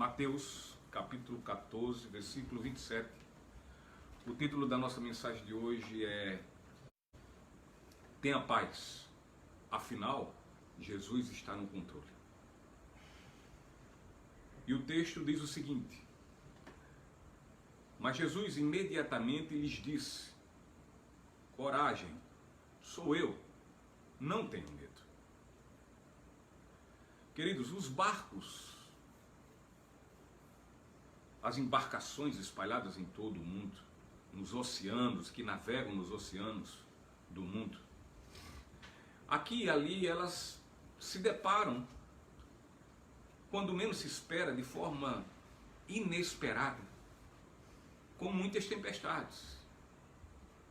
Mateus, capítulo 14, versículo 27. O título da nossa mensagem de hoje é Tenha paz, afinal, Jesus está no controle. E o texto diz o seguinte: Mas Jesus imediatamente lhes disse: Coragem, sou eu, não tenham medo. Queridos, os barcos, as embarcações espalhadas em todo o mundo, nos oceanos, que navegam nos oceanos do mundo, aqui e ali elas se deparam, quando menos se espera, de forma inesperada, com muitas tempestades,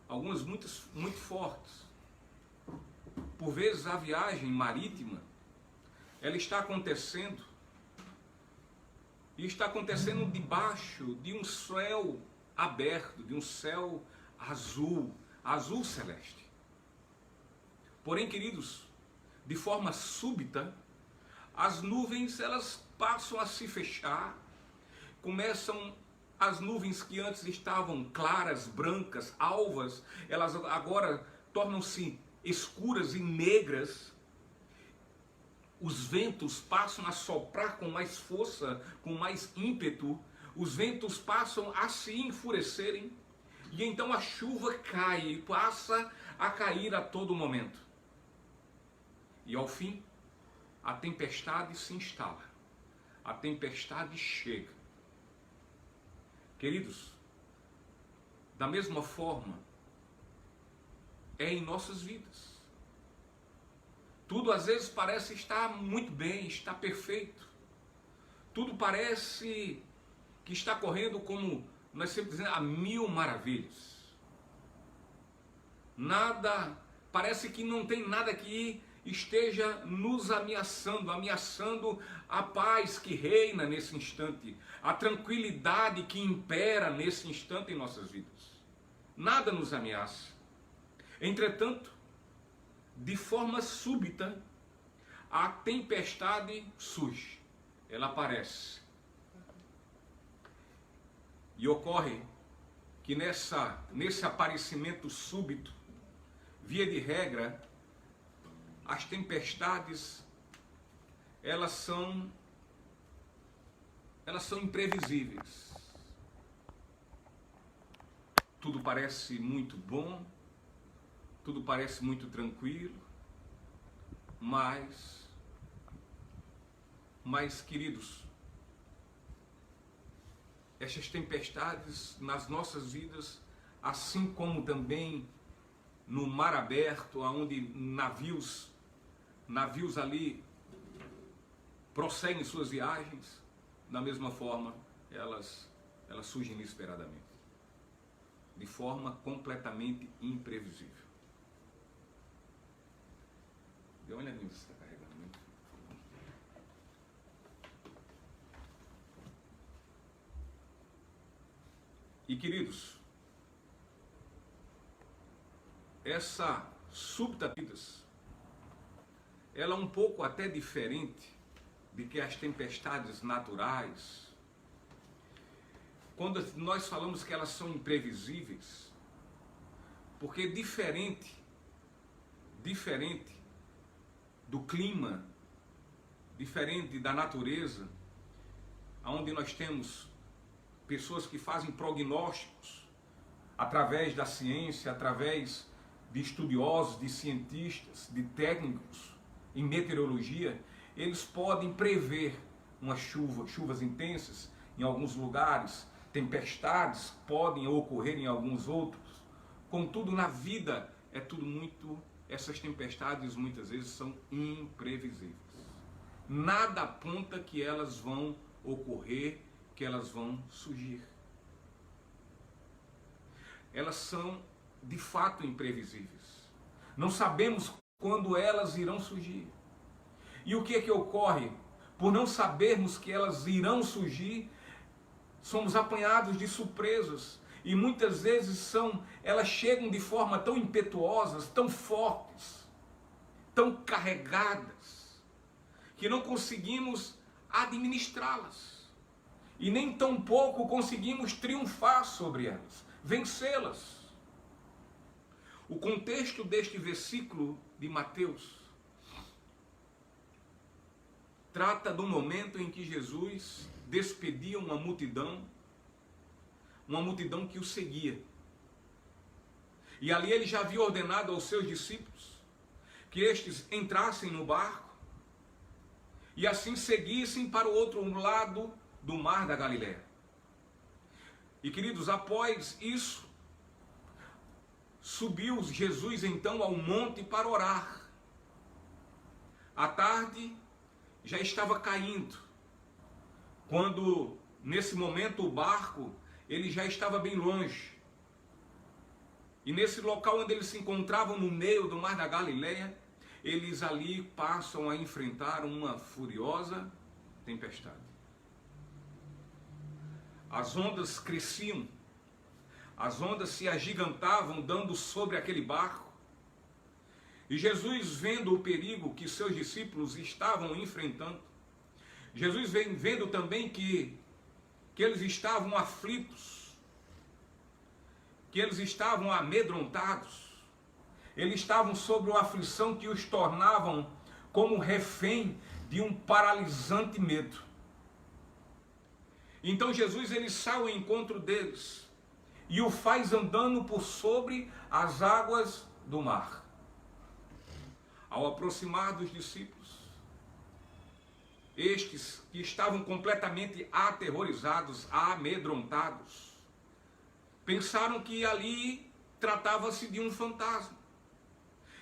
algumas muito fortes. Por vezes a viagem marítima, ela está acontecendo, e está acontecendo debaixo de um céu aberto, de um céu azul, azul celeste. Porém, queridos, de forma súbita, as nuvens elas passam a se fechar, começam as nuvens que antes estavam claras, brancas, alvas, elas agora tornam-se escuras e negras. Os ventos passam a soprar com mais força, com mais ímpeto. Os ventos passam a se enfurecerem. E então a chuva cai, passa a cair a todo momento. E ao fim, a tempestade se instala. A tempestade chega. Queridos, da mesma forma, é em nossas vidas. Tudo às vezes parece estar muito bem, está perfeito. Tudo parece que está correndo, como nós sempre dizemos, a mil maravilhas. Nada, parece que não tem nada que esteja nos ameaçando a paz que reina nesse instante, a tranquilidade que impera nesse instante em nossas vidas. Nada nos ameaça. Entretanto, de forma súbita, a tempestade surge, ela aparece. E ocorre que nesse aparecimento súbito, via de regra, as tempestades, elas são imprevisíveis. Tudo parece muito bom, tudo parece muito tranquilo, mas queridos, estas tempestades nas nossas vidas, assim como também no mar aberto, onde navios ali prosseguem suas viagens, da mesma forma, elas surgem inesperadamente, de forma completamente imprevisível. Dê uma olhadinha se está carregando muito. E queridos, essa súbita ela é um pouco até diferente de que as tempestades naturais. Quando nós falamos que elas são imprevisíveis, porque diferente do clima, diferente da natureza, onde nós temos pessoas que fazem prognósticos através da ciência, através de estudiosos, de cientistas, de técnicos em meteorologia, eles podem prever chuvas intensas em alguns lugares, tempestades podem ocorrer em alguns outros. Contudo, na vida é tudo essas tempestades muitas vezes são imprevisíveis. Nada aponta que elas vão ocorrer, que elas vão surgir. Elas são de fato imprevisíveis. Não sabemos quando elas irão surgir. E o que é que ocorre? Por não sabermos que elas irão surgir, somos apanhados de surpresas. E muitas vezes elas chegam de forma tão impetuosas, tão fortes, tão carregadas, que não conseguimos administrá-las. e nem tampouco conseguimos triunfar sobre elas, vencê-las. O contexto deste versículo de Mateus trata do momento em que Jesus despedia uma multidão que o seguia. E ali ele já havia ordenado aos seus discípulos que estes entrassem no barco e assim seguissem para o outro lado do mar da Galileia. E queridos, após isso, subiu Jesus então ao monte para orar. À tarde já estava caindo, quando nesse momento o barco ele já estava bem longe. E nesse local onde eles se encontravam, no meio do mar da Galileia, eles ali passam a enfrentar uma furiosa tempestade. As ondas cresciam, as ondas se agigantavam, dando sobre aquele barco. E Jesus, vendo o perigo que seus discípulos estavam enfrentando, Jesus vem vendo também que eles estavam aflitos, que eles estavam amedrontados, eles estavam sob uma aflição que os tornavam como refém de um paralisante medo. Então Jesus ele sai ao encontro deles e o faz andando por sobre as águas do mar. Ao aproximar dos discípulos, estes que estavam completamente aterrorizados, amedrontados, pensaram que ali tratava-se de um fantasma.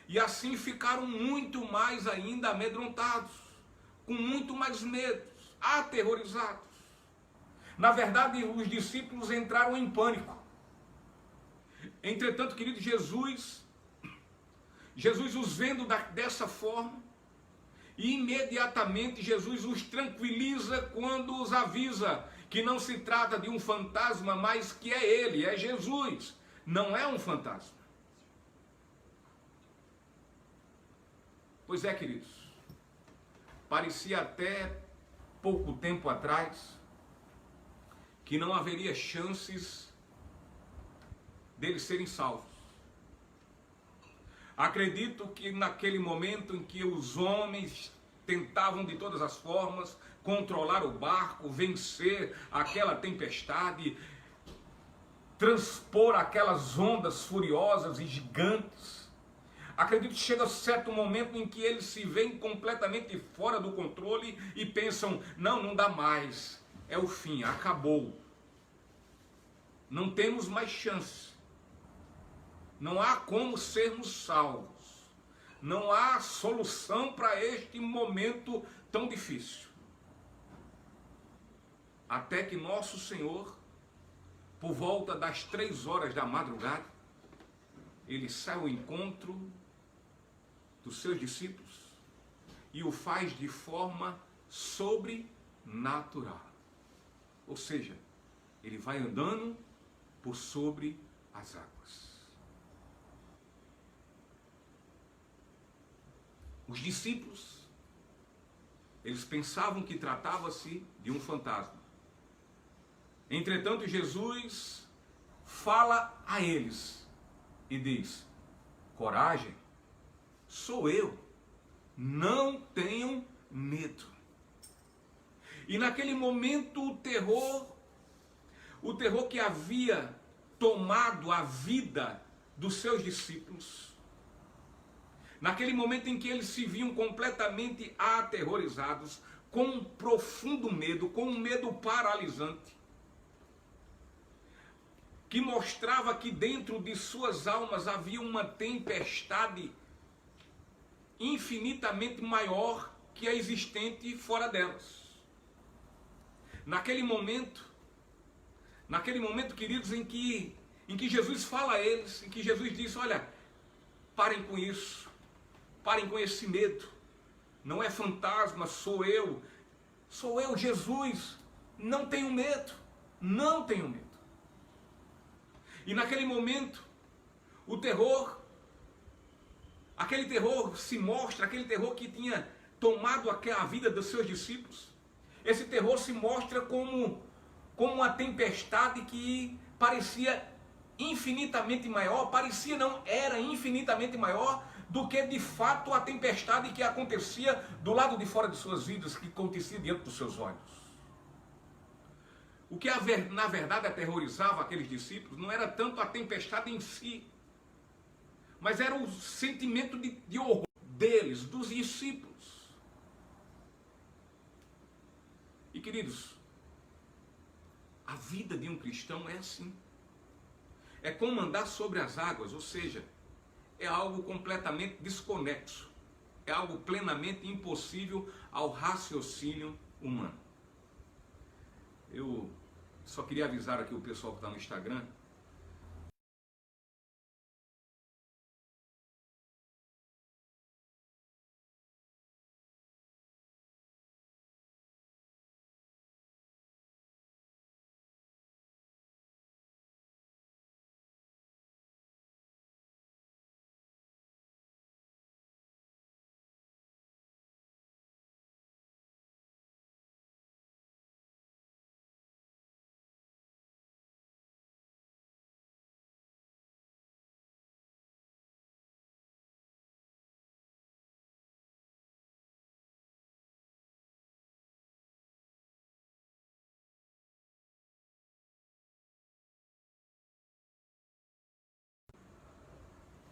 E assim ficaram muito mais ainda amedrontados, com muito mais medo, aterrorizados. Na verdade, os discípulos entraram em pânico. Entretanto, querido, Jesus os vendo dessa forma, e imediatamente Jesus os tranquiliza quando os avisa que não se trata de um fantasma, mas que é Ele, é Jesus, não é um fantasma. Pois é, queridos, parecia até pouco tempo atrás que não haveria chances deles serem salvos. Acredito que naquele momento em que os homens tentavam de todas as formas controlar o barco, vencer aquela tempestade, transpor aquelas ondas furiosas e gigantes, acredito que chega certo momento em que eles se veem completamente fora do controle e pensam, não dá mais, é o fim, acabou. Não temos mais chance. Não há como sermos salvos. Não há solução para este momento tão difícil. Até que nosso Senhor, por volta das 3 horas da madrugada, ele sai ao encontro dos seus discípulos e o faz de forma sobrenatural. Ou seja, ele vai andando por sobre as águas. Os discípulos, eles pensavam que tratava-se de um fantasma. Entretanto, Jesus fala a eles e diz, coragem, sou eu, não tenham medo. E naquele momento o terror que havia tomado a vida dos seus discípulos, naquele momento em que eles se viam completamente aterrorizados, com um profundo medo, com um medo paralisante, que mostrava que dentro de suas almas havia uma tempestade infinitamente maior que a existente fora delas. Naquele momento, queridos, em que Jesus fala a eles, em que Jesus diz, olha, parem com isso. Parem com esse medo, não é fantasma, sou eu, Jesus, não tenho medo, não tenho medo. E naquele momento, aquele terror se mostra, aquele terror que tinha tomado a vida dos seus discípulos, esse terror se mostra como como uma tempestade que parecia infinitamente maior, parecia não, era infinitamente maior do que de fato a tempestade que acontecia do lado de fora de suas vidas, que acontecia diante dos seus olhos. O que na verdade aterrorizava aqueles discípulos não era tanto a tempestade em si, mas era o sentimento de horror deles, dos discípulos. E queridos, a vida de um cristão é assim. É como andar sobre as águas, ou seja, é algo completamente desconexo. É algo plenamente impossível ao raciocínio humano. Eu só queria avisar aqui o pessoal que está no Instagram.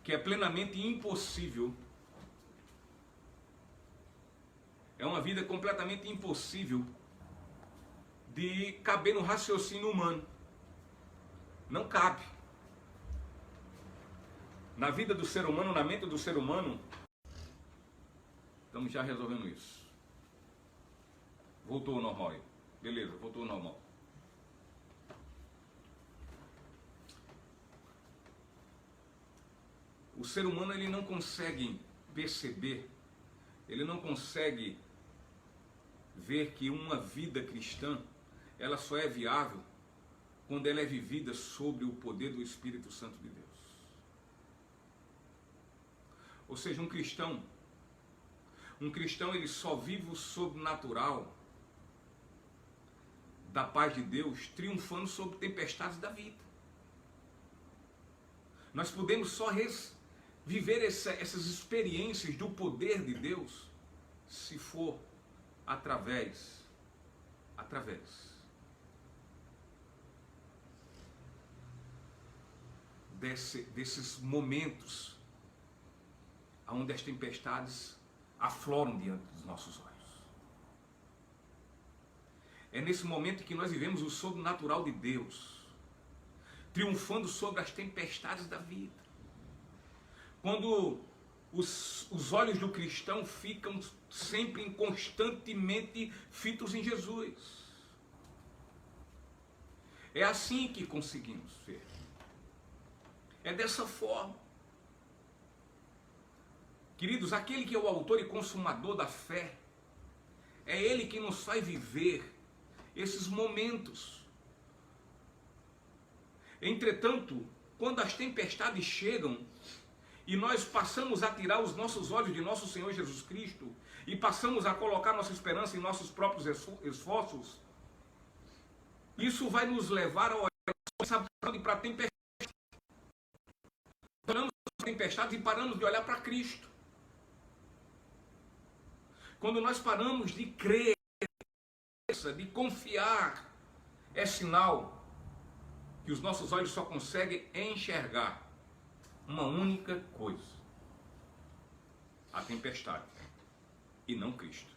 Que é plenamente impossível. É uma vida completamente impossível de caber no raciocínio humano. Não cabe. Na vida do ser humano, na mente do ser humano, estamos já resolvendo isso. Voltou ao normal aí. Beleza, voltou ao normal. O ser humano, ele não consegue perceber, ele não consegue ver que uma vida cristã, ela só é viável quando ela é vivida sobre o poder do Espírito Santo de Deus. Ou seja, um cristão ele só vive o sobrenatural da paz de Deus, triunfando sobre tempestades da vida. Nós podemos só viver essas experiências do poder de Deus se for através desses momentos onde as tempestades afloram diante dos nossos olhos. É nesse momento que nós vivemos o sobrenatural de Deus, triunfando sobre as tempestades da vida. Quando os olhos do cristão ficam sempre constantemente fitos em Jesus. É assim que conseguimos ver. É dessa forma. Queridos, aquele que é o autor e consumador da fé, é ele que nos faz viver esses momentos. Entretanto, quando as tempestades chegam e nós passamos a tirar os nossos olhos de nosso Senhor Jesus Cristo e passamos a colocar nossa esperança em nossos próprios esforços, isso vai nos levar a olhar para a tempestade. Olhamos para a tempestade e paramos de olhar para Cristo. Quando nós paramos de crer, de confiar, é sinal que os nossos olhos só conseguem enxergar uma única coisa: a tempestade, e não Cristo.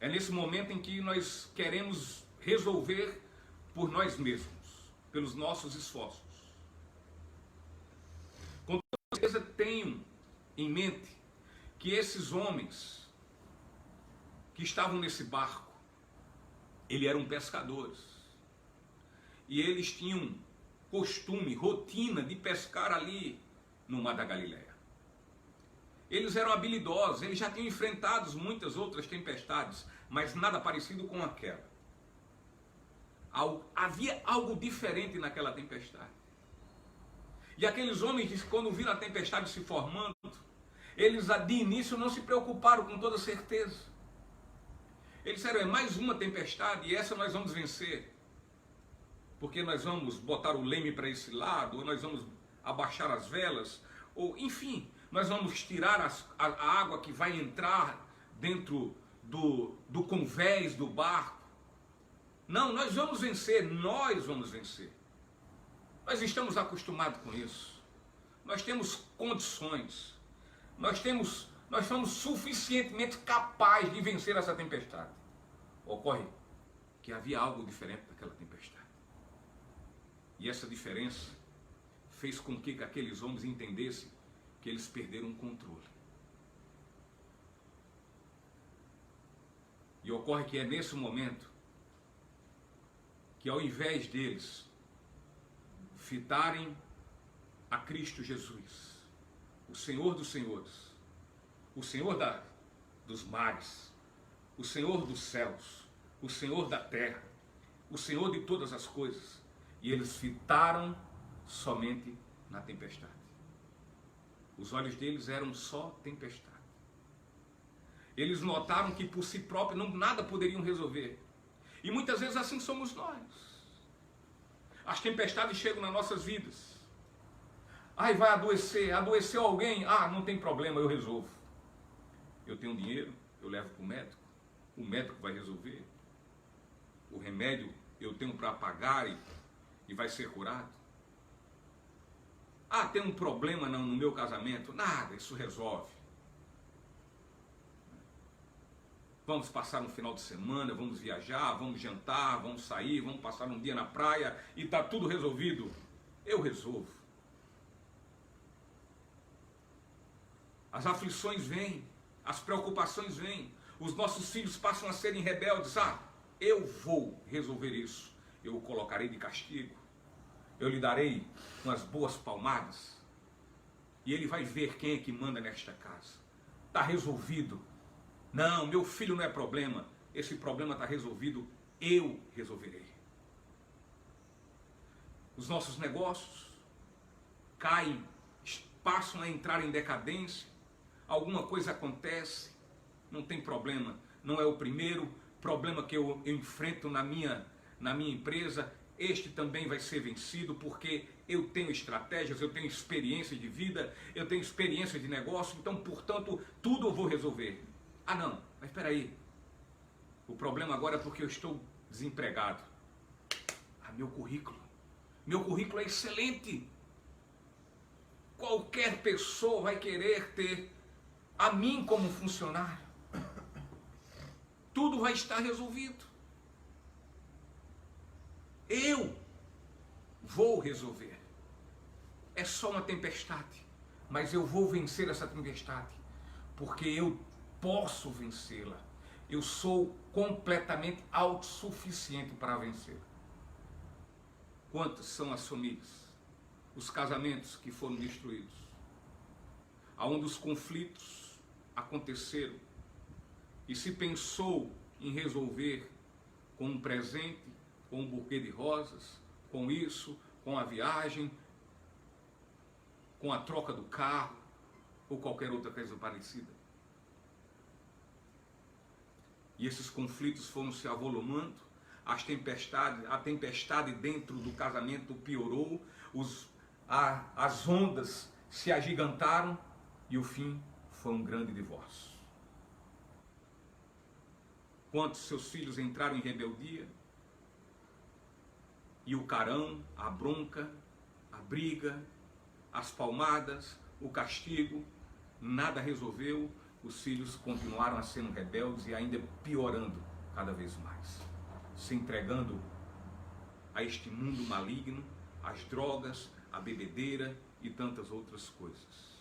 É nesse momento em que nós queremos resolver por nós mesmos, pelos nossos esforços. Com certeza tenho em mente que esses homens que estavam nesse barco, eles eram pescadores. E eles tinham costume, rotina de pescar ali no Mar da Galileia. Eles eram habilidosos, eles já tinham enfrentado muitas outras tempestades, mas nada parecido com aquela. Havia algo diferente naquela tempestade. E aqueles homens, quando viram a tempestade se formando, eles de início não se preocuparam com toda certeza. Eles disseram, é mais uma tempestade e essa nós vamos vencer. Porque nós vamos botar o leme para esse lado, ou nós vamos abaixar as velas, ou enfim, nós vamos tirar a água que vai entrar dentro do convés do barco. Não, nós vamos vencer, nós vamos vencer. Nós estamos acostumados com isso. Nós temos condições. Nós somos suficientemente capazes de vencer essa tempestade. Ocorre que havia algo diferente daquela tempestade. E essa diferença fez com que aqueles homens entendessem que eles perderam o controle. E ocorre que é nesse momento que, ao invés deles fitarem a Cristo Jesus, o Senhor dos Senhores, o Senhor dos mares, o Senhor dos céus, o Senhor da terra, o Senhor de todas as coisas, e eles fitaram somente na tempestade. Os olhos deles eram só tempestade. Eles notaram que por si próprios nada poderiam resolver. E muitas vezes assim somos nós. As tempestades chegam nas nossas vidas. Ai, vai adoecer, adoeceu alguém, não tem problema, eu resolvo. Eu tenho dinheiro, eu levo para o médico vai resolver. O remédio eu tenho para pagar e vai ser curado. Tem um problema no meu casamento, nada, isso resolve. Vamos passar um final de semana, vamos viajar, vamos jantar, vamos sair, vamos passar um dia na praia e está tudo resolvido. Eu resolvo. As aflições vêm, as preocupações vêm, os nossos filhos passam a serem rebeldes. Eu vou resolver isso, eu o colocarei de castigo, eu lhe darei umas boas palmadas e ele vai ver quem é que manda nesta casa. Está resolvido. Não, meu filho não é problema, esse problema está resolvido, eu resolverei. Os nossos negócios caem, passam a entrar em decadência, alguma coisa acontece, não tem problema, não é o primeiro problema que eu enfrento na minha empresa, este também vai ser vencido porque eu tenho estratégias, eu tenho experiência de vida, eu tenho experiência de negócio, então, portanto, tudo eu vou resolver. Não, mas espera aí, o problema agora é porque eu estou desempregado. Meu currículo é excelente. Qualquer pessoa vai querer ter a mim como funcionário. Tudo vai estar resolvido. Eu vou resolver. É só uma tempestade, mas eu vou vencer essa tempestade, porque eu posso vencê-la. Eu sou completamente autossuficiente para vencer. Quantas são as famílias, os casamentos que foram destruídos, aonde os conflitos aconteceram e se pensou em resolver com um presente, com um buquê de rosas, com isso, com a viagem, com a troca do carro ou qualquer outra coisa parecida. E esses conflitos foram se avolumando, a tempestade dentro do casamento piorou, as ondas se agigantaram e o fim foi um grande divórcio. Quantos seus filhos entraram em rebeldia e o carão, a bronca, a briga, as palmadas, o castigo, nada resolveu. Os filhos continuaram a ser rebeldes e ainda piorando cada vez mais, se entregando a este mundo maligno, às drogas, à bebedeira e tantas outras coisas.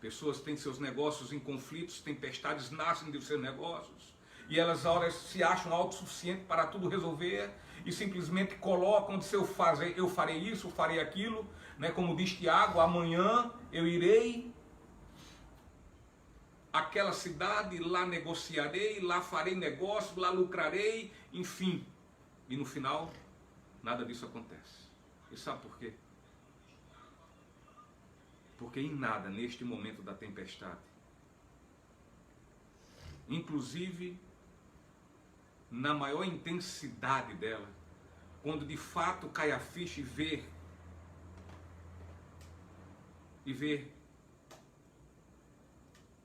Pessoas têm seus negócios em conflitos, tempestades nascem dos seus negócios e elas agora se acham autossuficientes para tudo resolver e simplesmente colocam, eu farei isso, farei aquilo, né? Como diz Tiago, amanhã eu irei àquela cidade, lá negociarei, lá farei negócio, lá lucrarei, enfim. E no final, nada disso acontece. E sabe por quê? Porque em nada, neste momento da tempestade, inclusive na maior intensidade dela, quando de fato cai a ficha e vê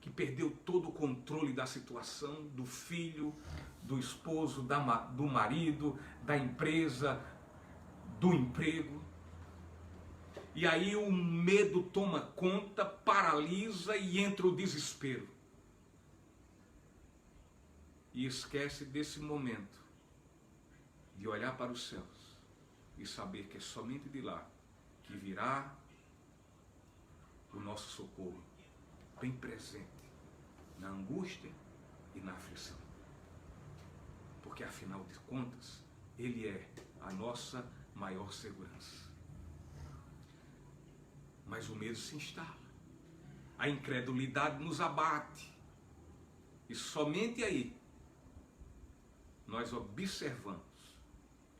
que perdeu todo o controle da situação, do filho, do esposo, do marido, da empresa, do emprego. E aí o medo toma conta, paralisa e entra o desespero. E esquece desse momento de olhar para os céus e saber que é somente de lá que virá o nosso socorro, bem presente na angústia e na aflição. Porque afinal de contas, Ele é a nossa maior segurança. Mas o medo se instala, a incredulidade nos abate, e somente aí nós observamos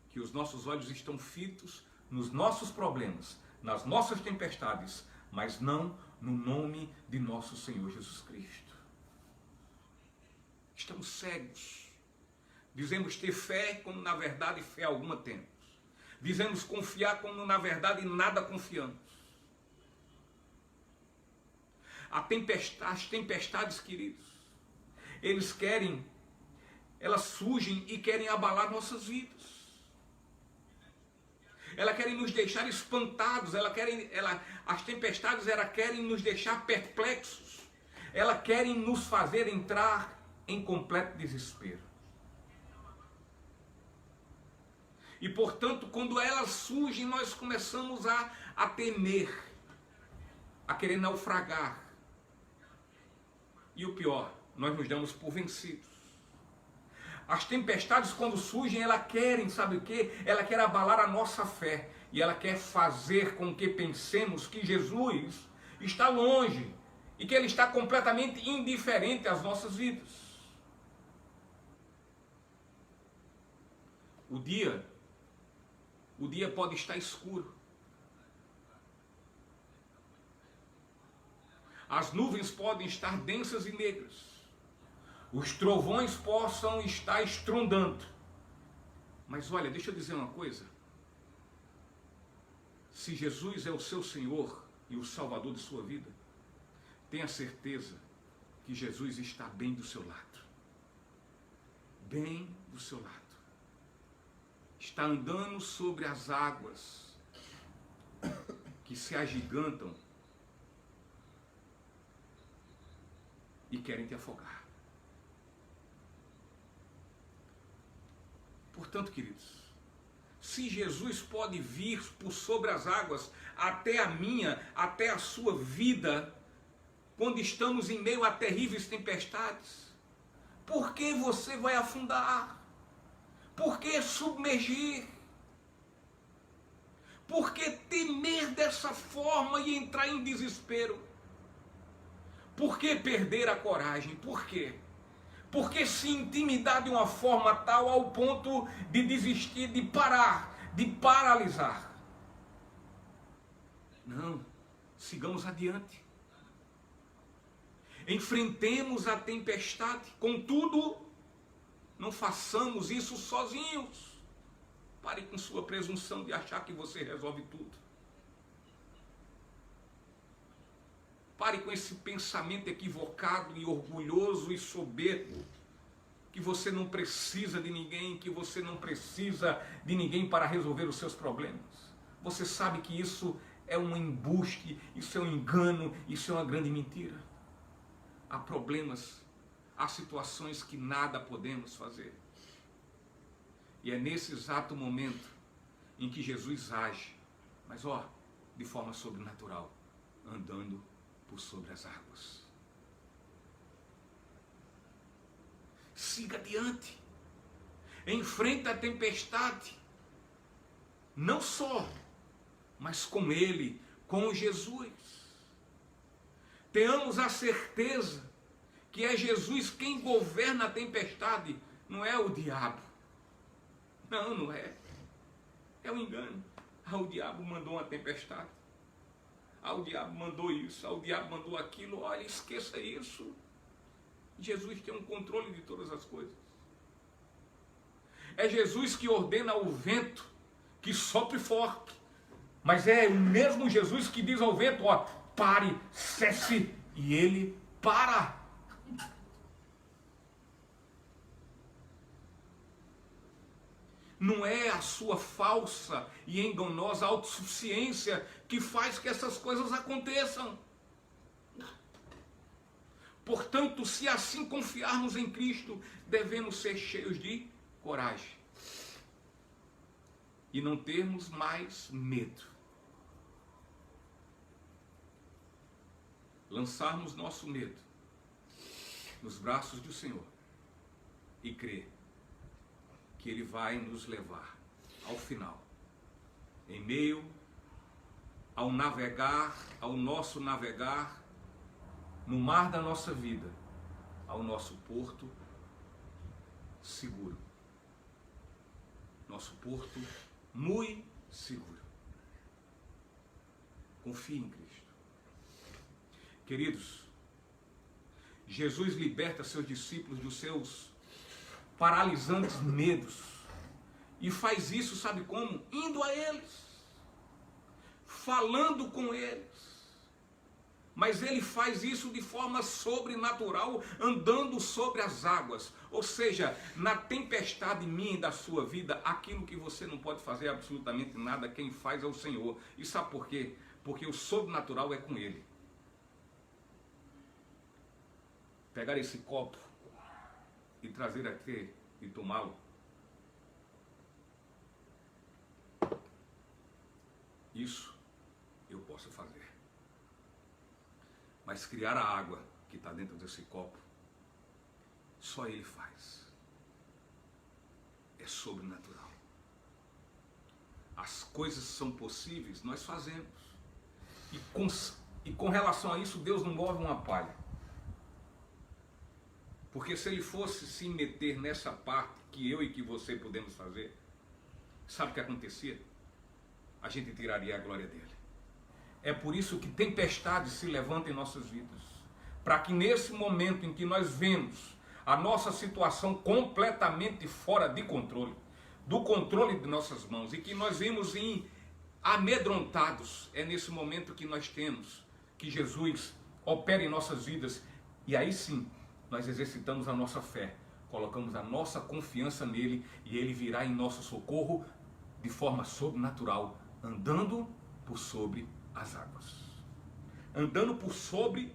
que os nossos olhos estão fitos nos nossos problemas, nas nossas tempestades, mas não no nome de nosso Senhor Jesus Cristo. Estamos cegos. Dizemos ter fé quando na verdade fé alguma temos. Dizemos confiar quando na verdade nada confiamos. As tempestades, queridos, elas surgem e querem abalar nossas vidas. Elas querem nos deixar espantados, as tempestades querem nos deixar perplexos. Elas querem nos fazer entrar em completo desespero. E portanto, quando elas surgem, nós começamos a temer, a querer naufragar. E o pior, nós nos damos por vencidos. As tempestades, quando surgem, elas querem, sabe o quê? Ela quer abalar a nossa fé. E ela quer fazer com que pensemos que Jesus está longe e que Ele está completamente indiferente às nossas vidas. O dia pode estar escuro. As nuvens podem estar densas e negras. Os trovões possam estar estrondando. Mas olha, deixa eu dizer uma coisa. Se Jesus é o seu Senhor e o Salvador de sua vida, tenha certeza que Jesus está bem do seu lado. Bem do seu lado. Está andando sobre as águas que se agigantam e querem te afogar. Portanto, queridos, se Jesus pode vir por sobre as águas até a minha, até a sua vida, quando estamos em meio a terríveis tempestades, por que você vai afundar? Por que submergir? Por que temer dessa forma e entrar em desespero? Por que perder a coragem? Por quê? Por que se intimidar de uma forma tal ao ponto de desistir, de parar, de paralisar? Não, sigamos adiante. Enfrentemos a tempestade, contudo, não façamos isso sozinhos. Pare com sua presunção de achar que você resolve tudo. Pare com esse pensamento equivocado e orgulhoso e soberbo, que você não precisa de ninguém, que você não precisa de ninguém para resolver os seus problemas. Você sabe que isso é um embuste, isso é um engano, isso é uma grande mentira. Há problemas, há situações que nada podemos fazer. E é nesse exato momento em que Jesus age, mas de forma sobrenatural, andando por sobre as águas. Siga adiante. Enfrenta a tempestade. Não só, mas com Ele, com Jesus. Tenhamos a certeza que é Jesus quem governa a tempestade, não é o diabo. Não é. É um engano. O diabo mandou uma tempestade. o diabo mandou isso, o diabo mandou aquilo. Olha, esqueça isso. Jesus tem um controle de todas as coisas. É Jesus que ordena o vento que sopre forte. Mas é o mesmo Jesus que diz ao vento, ó, pare, cesse, e ele para. Não é a sua falsa e enganosa autossuficiência que faz que essas coisas aconteçam. Portanto, se assim confiarmos em Cristo, devemos ser cheios de coragem e não termos mais medo. Lançarmos nosso medo nos braços do Senhor e crer que Ele vai nos levar ao final, em meio ao navegar, ao nosso navegar no mar da nossa vida, ao nosso porto seguro. Nosso porto muito seguro. Confie em Cristo. Queridos, Jesus liberta seus discípulos dos seus paralisantes medos. E faz isso, sabe como? Indo a eles, falando com eles. Mas ele faz isso de forma sobrenatural, andando sobre as águas. Ou seja, na tempestade minha e da sua vida, aquilo que você não pode fazer absolutamente nada, quem faz é o Senhor. E sabe por quê? Porque o sobrenatural é com Ele. Pegar esse copo e trazer aqui e tomá-lo. Isso eu posso fazer. Mas criar a água que está dentro desse copo, só Ele faz. É sobrenatural. As coisas são possíveis, nós fazemos. E com relação a isso, Deus não move uma palha. Porque se Ele fosse se meter nessa parte que eu e que você podemos fazer, sabe o que acontecia? A gente tiraria a glória dele. É por isso que tempestades se levantam em nossas vidas. Para que nesse momento em que nós vemos a nossa situação completamente fora de controle, do controle de nossas mãos, e que nós vemos amedrontados, é nesse momento que nós temos que Jesus opera em nossas vidas. E aí sim, nós exercitamos a nossa fé, colocamos a nossa confiança nele e ele virá em nosso socorro de forma sobrenatural, andando por sobre as águas, andando por sobre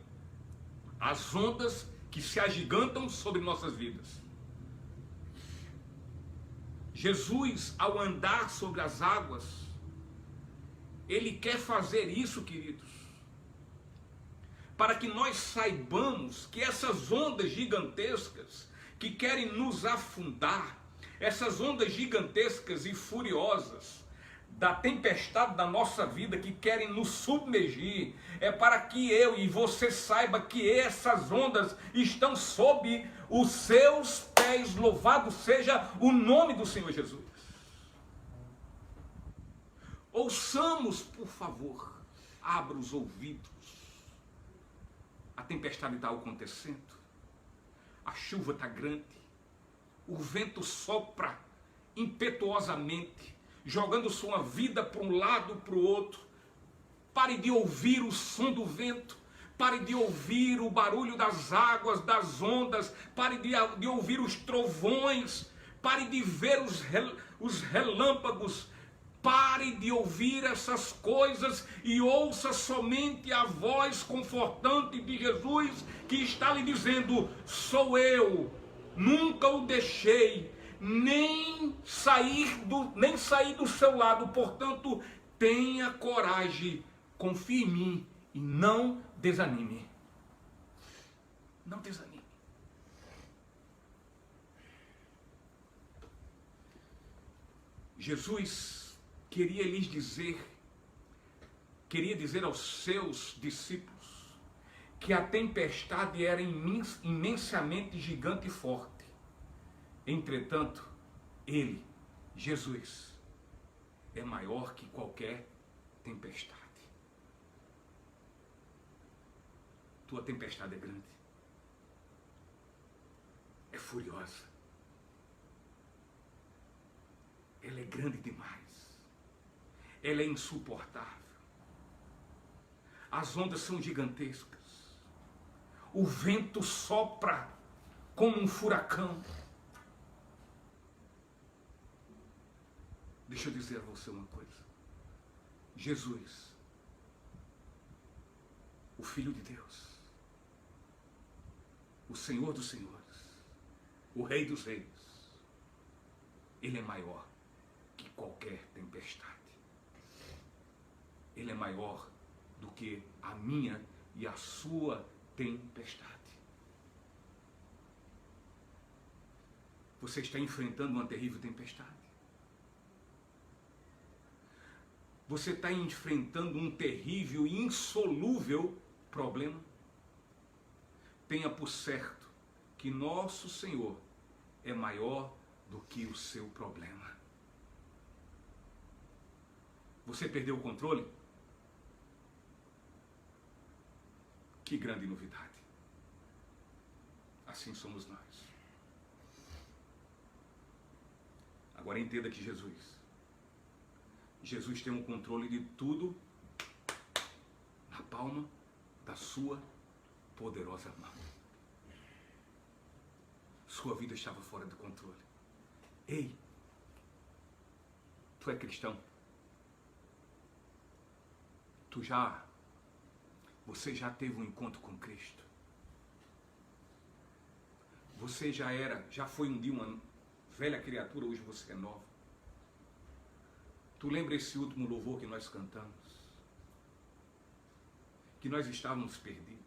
as ondas que se agigantam sobre nossas vidas. Jesus, ao andar sobre as águas, ele quer fazer isso, queridos, para que nós saibamos que essas ondas gigantescas que querem nos afundar, essas ondas gigantescas e furiosas da tempestade da nossa vida que querem nos submergir, é para que eu e você saiba que essas ondas estão sob os seus pés. Louvado seja o nome do Senhor Jesus. Ouçamos, por favor, abra os ouvidos. A tempestade está acontecendo, a chuva está grande, o vento sopra impetuosamente, jogando sua vida para um lado, para o outro. Pare de ouvir o som do vento, pare de ouvir o barulho das águas, das ondas, pare de ouvir os trovões, pare de ver os relâmpagos. Pare de ouvir essas coisas e ouça somente a voz confortante de Jesus, que está lhe dizendo: sou eu, nunca o deixei, nem sair do seu lado. Portanto, tenha coragem, confie em mim e não desanime. Não desanime. Jesus queria dizer aos seus discípulos que a tempestade era imensamente gigante e forte. Entretanto, ele, Jesus, é maior que qualquer tempestade. Tua tempestade é grande. É furiosa. Ela é grande demais. Ela é insuportável. As ondas são gigantescas. O vento sopra como um furacão. Deixa eu dizer a você uma coisa. Jesus, o Filho de Deus, o Senhor dos Senhores, o Rei dos Reis, Ele é maior que qualquer tempestade. Ele é maior do que a minha e a sua tempestade. Você está enfrentando uma terrível tempestade. Você está enfrentando um terrível e insolúvel problema. Tenha por certo que nosso Senhor é maior do que o seu problema. Você perdeu o controle? Que grande novidade. Assim somos nós. Agora entenda que Jesus tem o controle de tudo na palma da sua poderosa mão. Sua vida estava fora de controle. Ei, tu é cristão? Você já teve um encontro com Cristo? Você já foi um dia uma velha criatura, hoje você é nova. Tu lembra esse último louvor que nós cantamos? Que nós estávamos perdidos.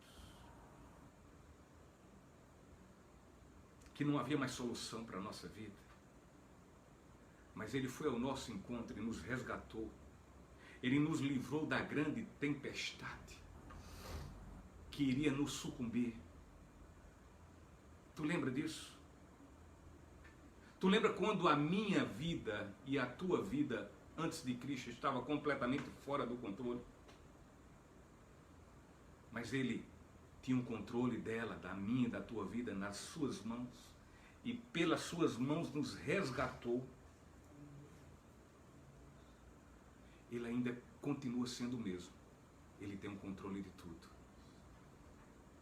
Que não havia mais solução para a nossa vida. Mas Ele foi ao nosso encontro e nos resgatou. Ele nos livrou da grande tempestade que iria nos sucumbir. Tu lembra disso? Tu lembra quando a minha vida e a tua vida antes de Cristo estava completamente fora do controle? Mas Ele tinha um controle dela, da minha e da tua vida nas suas mãos. E pelas suas mãos nos resgatou. Ele ainda continua sendo o mesmo. Ele tem um controle de tudo.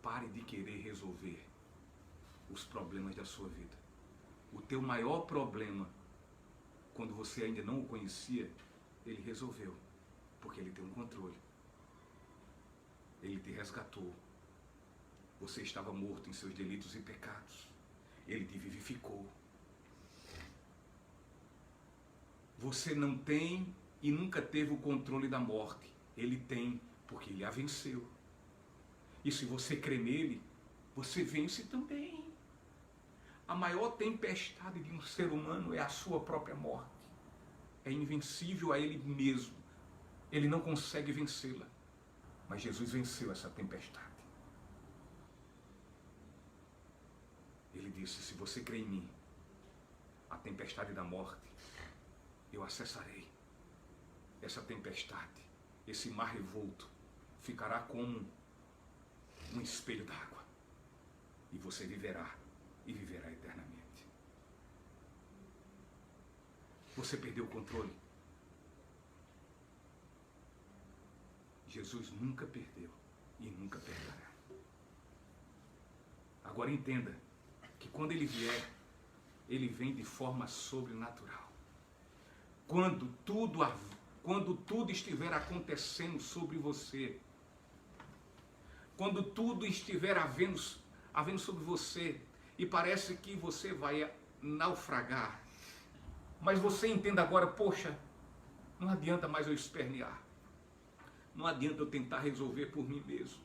Pare de querer resolver os problemas da sua vida. O teu maior problema, quando você ainda não o conhecia, Ele resolveu. Porque Ele tem um controle. Ele te resgatou. Você estava morto em seus delitos e pecados. Ele te vivificou. Você não tem e nunca teve o controle da morte. Ele tem, porque Ele a venceu. E se você crê nele, você vence também. A maior tempestade de um ser humano é a sua própria morte. É invencível a ele mesmo. Ele não consegue vencê-la. Mas Jesus venceu essa tempestade. Ele disse, se você crê em mim, a tempestade da morte, eu acessarei. Essa tempestade, esse mar revolto, ficará como um espelho d'água. E você viverá, e viverá eternamente. Você perdeu o controle? Jesus nunca perdeu e nunca perderá. Agora entenda que quando Ele vier, Ele vem de forma sobrenatural. Quando tudo estiver acontecendo sobre você, quando tudo estiver havendo sobre você e parece que você vai naufragar, mas você entenda agora, poxa, não adianta mais eu espernear, não adianta eu tentar resolver por mim mesmo,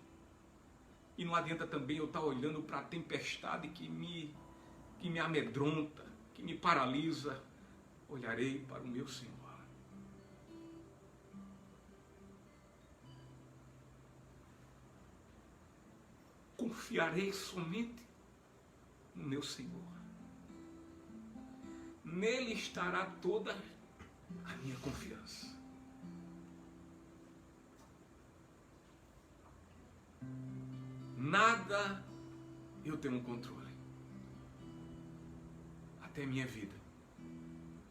e não adianta também eu estar olhando para a tempestade que me amedronta, que me paralisa. Olharei para o meu Senhor. Confiarei somente no meu Senhor. Nele estará toda a minha confiança. Nada eu tenho um controle. Até minha vida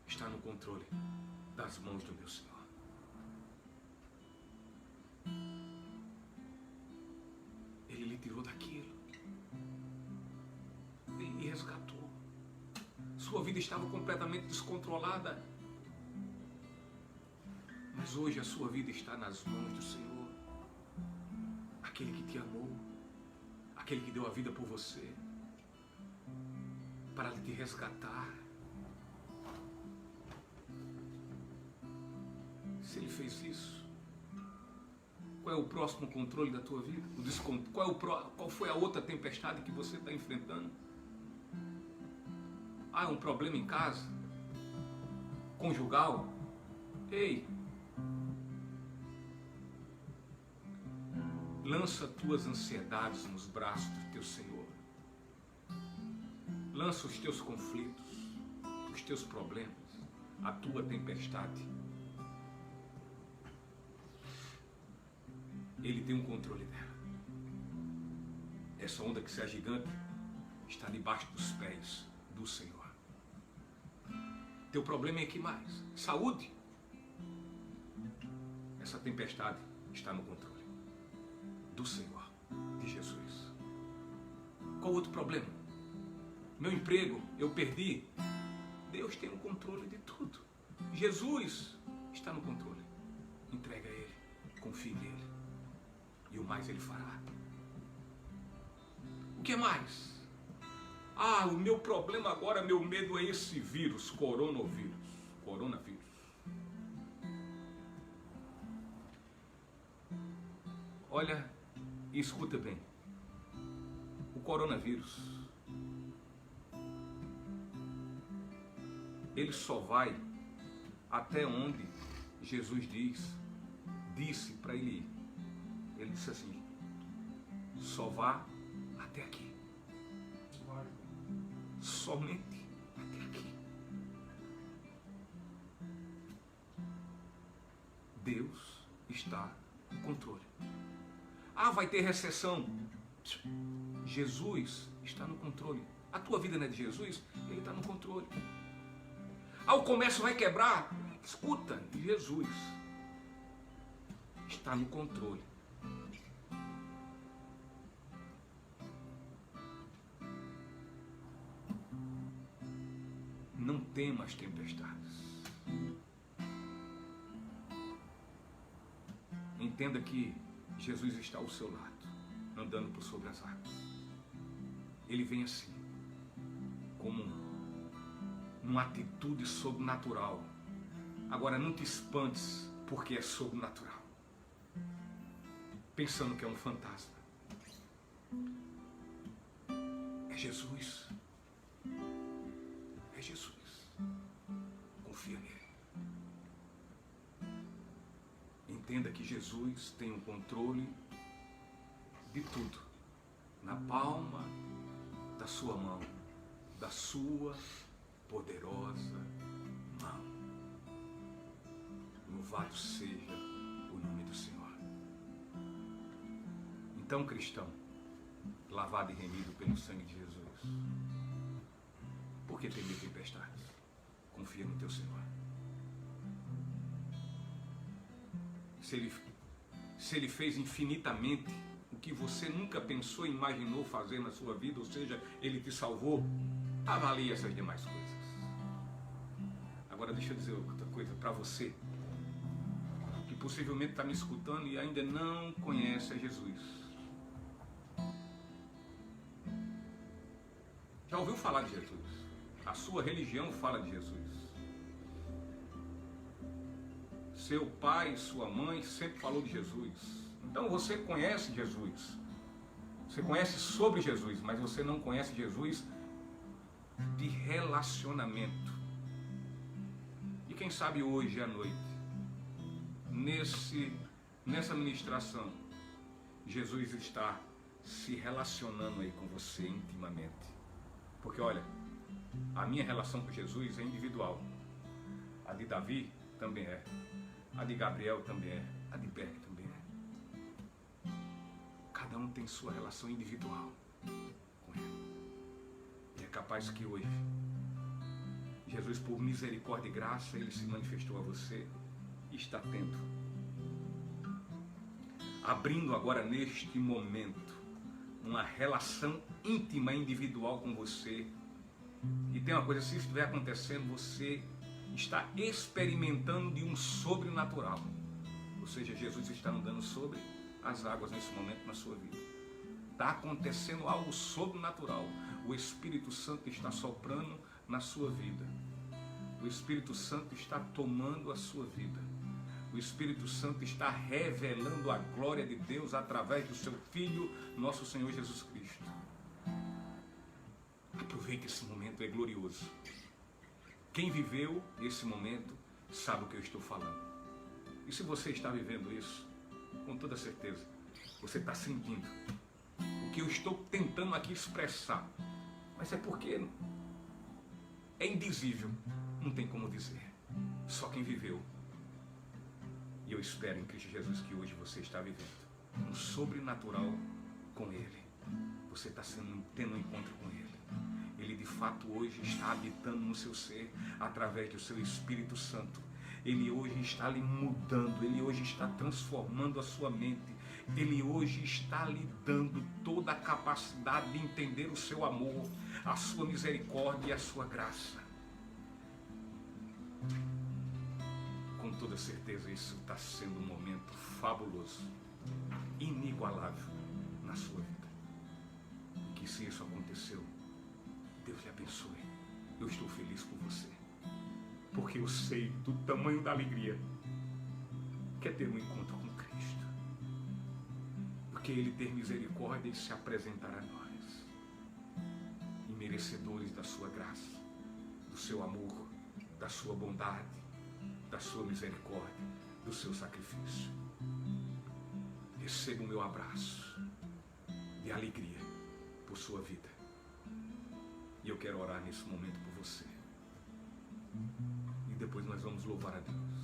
está no controle das mãos do meu Senhor. Ele lhe tirou daquilo. Ele lhe resgatou. Sua vida estava completamente descontrolada. Mas hoje a sua vida está nas mãos do Senhor. Aquele que te amou. Aquele que deu a vida por você. Para te resgatar. Se Ele fez isso, qual é o próximo controle da tua vida? Qual foi a outra tempestade que você está enfrentando? Ah, um problema em casa? Conjugal? Ei! Lança tuas ansiedades nos braços do teu Senhor. Lança os teus conflitos, os teus problemas, a tua tempestade. Ele tem um controle dela. Essa onda que se agiganta está debaixo dos pés do Senhor. Teu problema é que mais? Saúde. Essa tempestade está no controle do Senhor, de Jesus. Qual outro problema? Meu emprego, eu perdi. Deus tem o controle de tudo. Jesus está no controle. Entrega a Ele, confie nele. E o mais Ele fará. O que mais? Ah, o meu problema agora, meu medo é esse vírus, coronavírus. Olha e escuta bem. O coronavírus, ele só vai até onde Jesus disse para ele ir. Ele disse assim: só vá até aqui. Somente até aqui. Deus está no controle. Ah, vai ter recessão. Jesus está no controle. A tua vida não é de Jesus? Ele está no controle. Ah, o comércio vai quebrar. Escuta, Jesus está no controle. Não tema as tempestades. Entenda que Jesus está ao seu lado, andando por sobre as águas. Ele vem assim, como numa atitude sobrenatural. Agora não te espantes, porque é sobrenatural. Pensando que é um fantasma. É Jesus. É Jesus. Confia nele. Entenda que Jesus tem o controle de tudo na palma da sua mão, da sua poderosa mão. Louvado seja o nome do Senhor. Então, cristão, lavado e remido pelo sangue de Jesus, por que temer tempestades? Confia no teu Senhor. Se Ele fez infinitamente o que você nunca pensou e imaginou fazer na sua vida, ou seja, Ele te salvou, avalie essas demais coisas. Agora deixa eu dizer outra coisa para você, que possivelmente está me escutando e ainda não conhece a Jesus. Já ouviu falar de Jesus? A sua religião fala de Jesus. Seu pai, sua mãe sempre falou de Jesus. Então você conhece Jesus. Você conhece sobre Jesus, mas você não conhece Jesus de relacionamento. E quem sabe hoje à noite, nessa ministração, Jesus está se relacionando aí com você intimamente. Porque olha, a minha relação com Jesus é individual. A de Davi também é. A de Gabriel também é. A de Berg também é. Cada Cada um tem sua relação individual com Ele. E é capaz que hoje, Jesus, por misericórdia e graça, Ele se manifestou a você e está tendo. Abrindo agora neste momento uma relação íntima, individual com você. E tem uma coisa, se isso estiver acontecendo, você está experimentando de um sobrenatural. Ou seja, Jesus está andando sobre as águas nesse momento na sua vida. Está acontecendo algo sobrenatural. O Espírito Santo está soprando na sua vida. O Espírito Santo está tomando a sua vida. O Espírito Santo está revelando a glória de Deus através do seu Filho, nosso Senhor Jesus Cristo. Aproveite esse momento, é glorioso. Quem viveu esse momento sabe o que eu estou falando. E se você está vivendo isso, com toda certeza, você está sentindo o que eu estou tentando aqui expressar. Mas é porque é indizível, não tem como dizer. Só quem viveu. E eu espero em Cristo Jesus que hoje você está vivendo um sobrenatural com Ele. Você está tendo um encontro com Ele. Ele de fato hoje está habitando no seu ser através do seu Espírito Santo. Ele hoje está lhe mudando, Ele hoje está transformando a sua mente. Ele hoje está lhe dando toda a capacidade de entender o seu amor, a sua misericórdia e a sua graça. Com toda certeza isso está sendo um momento fabuloso, inigualável na sua vida. E que se isso aconteceu, Deus lhe abençoe. Eu estou feliz por você, porque eu sei do tamanho da alegria que é ter um encontro com Cristo. Porque Ele ter misericórdia e se apresentar a nós, e merecedores da sua graça, do seu amor, da sua bondade, da sua misericórdia, do seu sacrifício. Receba o meu abraço de alegria por sua vida. E eu quero orar nesse momento por você. E depois nós vamos louvar a Deus.